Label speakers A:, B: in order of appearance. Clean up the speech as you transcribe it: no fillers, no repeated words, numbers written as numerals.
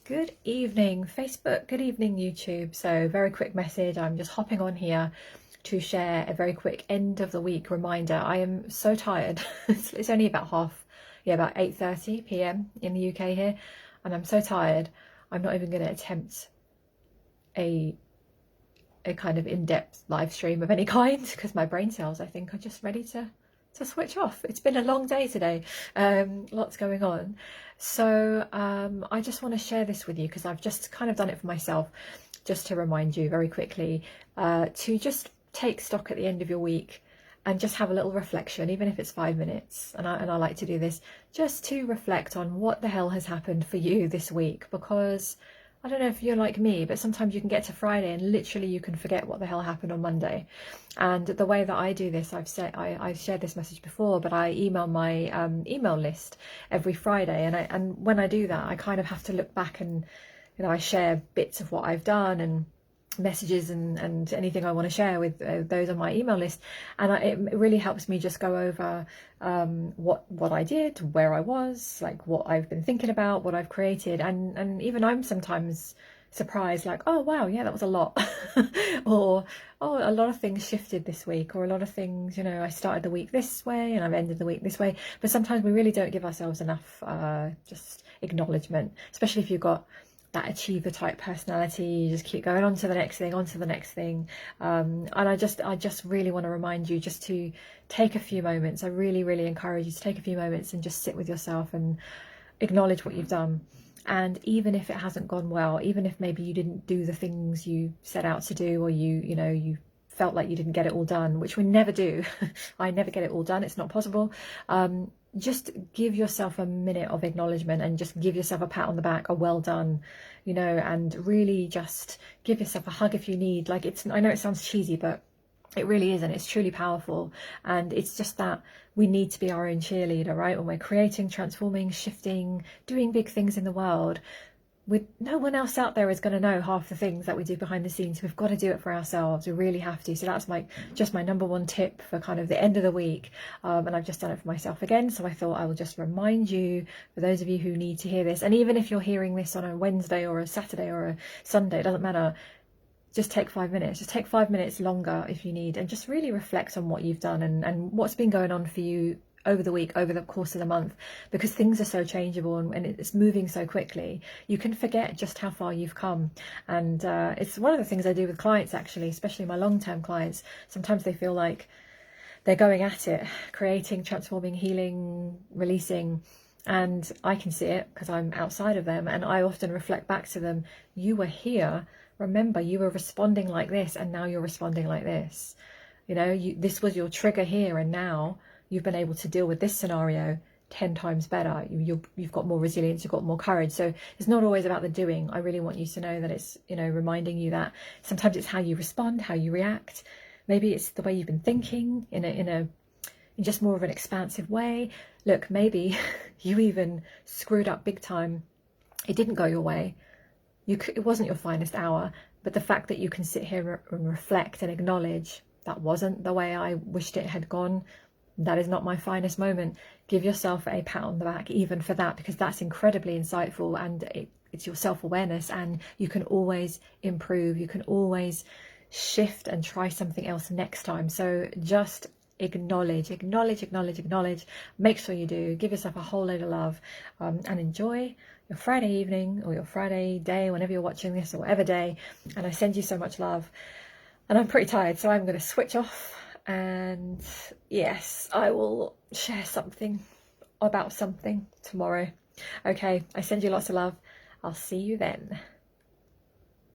A: Good evening, Facebook. Good evening, YouTube. So, very quick message. I'm just hopping on here to share a very quick end of the week reminder. I am so tired. It's only about about 8:30 p.m. in the UK here, and I'm so tired. I'm not even going to attempt a kind of in-depth live stream of any kind because my brain cells, I think, are just ready to switch off. It's been a long day today, lots going on. So I just want to share this with you because I've just kind of done it for myself, just to remind you very quickly to just take stock at the end of your week and just have a little reflection, even if it's 5 minutes. And I like to do this just to reflect on what the hell has happened for you this week, because I don't know if you're like me, but sometimes you can get to Friday and literally you can forget what the hell happened on Monday. And the way that I do this, I've shared this message before, but I email my email list every Friday, and when I do that, I kind of have to look back and I share bits of what I've done and messages and anything I want to share with those on my email list, and it really helps me just go over what I did, where I was, like what I've been thinking about, what I've created, and even I'm sometimes surprised, like, oh wow, yeah, that was a lot or oh, a lot of things shifted this week, or a lot of things, I started the week this way and I've ended the week this way. But sometimes we really don't give ourselves enough just acknowledgement, especially if you've got that achiever type personality. You just keep going on to the next thing, and I just really want to remind you just to take a few moments. I really encourage you to take a few moments and just sit with yourself and acknowledge what you've done. And even if it hasn't gone well, even if maybe you didn't do the things you set out to do, or you felt like you didn't get it all done, which we never do. I never get it all done, it's not possible. Just give yourself a minute of acknowledgement and just give yourself a pat on the back, a well done, and really just give yourself a hug if you need. Like, I know it sounds cheesy, but it really isn't. It's truly powerful. And it's just that we need to be our own cheerleader, right? When we're creating, transforming, shifting, doing big things in the world, no one else out there is going to know half the things that we do behind the scenes. We've got to do it for ourselves. We really have to. So that's just my number one tip for kind of the end of the week. And I've just done it for myself again. So I thought I will just remind you, for those of you who need to hear this, and even if you're hearing this on a Wednesday or a Saturday or a Sunday, it doesn't matter. Just take 5 minutes. Just take 5 minutes longer if you need, and just really reflect on what you've done and what's been going on for you over the week, over the course of the month, because things are so changeable and it's moving so quickly. You can forget just how far you've come. And it's one of the things I do with clients, actually, especially my long-term clients. Sometimes they feel like they're going at it, creating, transforming, healing, releasing, and I can see it because I'm outside of them, and I often reflect back to them, you were here, remember, you were responding like this, and now you're responding like this. This was your trigger here, and now you've been able to deal with this scenario 10 times better. You've got more resilience, you've got more courage. So it's not always about the doing. I really want you to know that it's, reminding you that sometimes it's how you respond, how you react. Maybe it's the way you've been thinking in just more of an expansive way. Look, maybe you even screwed up big time. It didn't go your way. It wasn't your finest hour, but the fact that you can sit here and reflect and acknowledge that wasn't the way I wished it had gone, that is not my finest moment. Give yourself a pat on the back even for that, because that's incredibly insightful, and it's your self-awareness, and you can always improve. You can always shift and try something else next time. So just acknowledge. Make sure you do. Give yourself a whole load of love, and enjoy your Friday evening or your Friday day, whenever you're watching this, or whatever day. And I send you so much love. And I'm pretty tired, so I'm going to switch off. And yes, I will share something about something tomorrow. Okay, I send you lots of love. I'll see you then.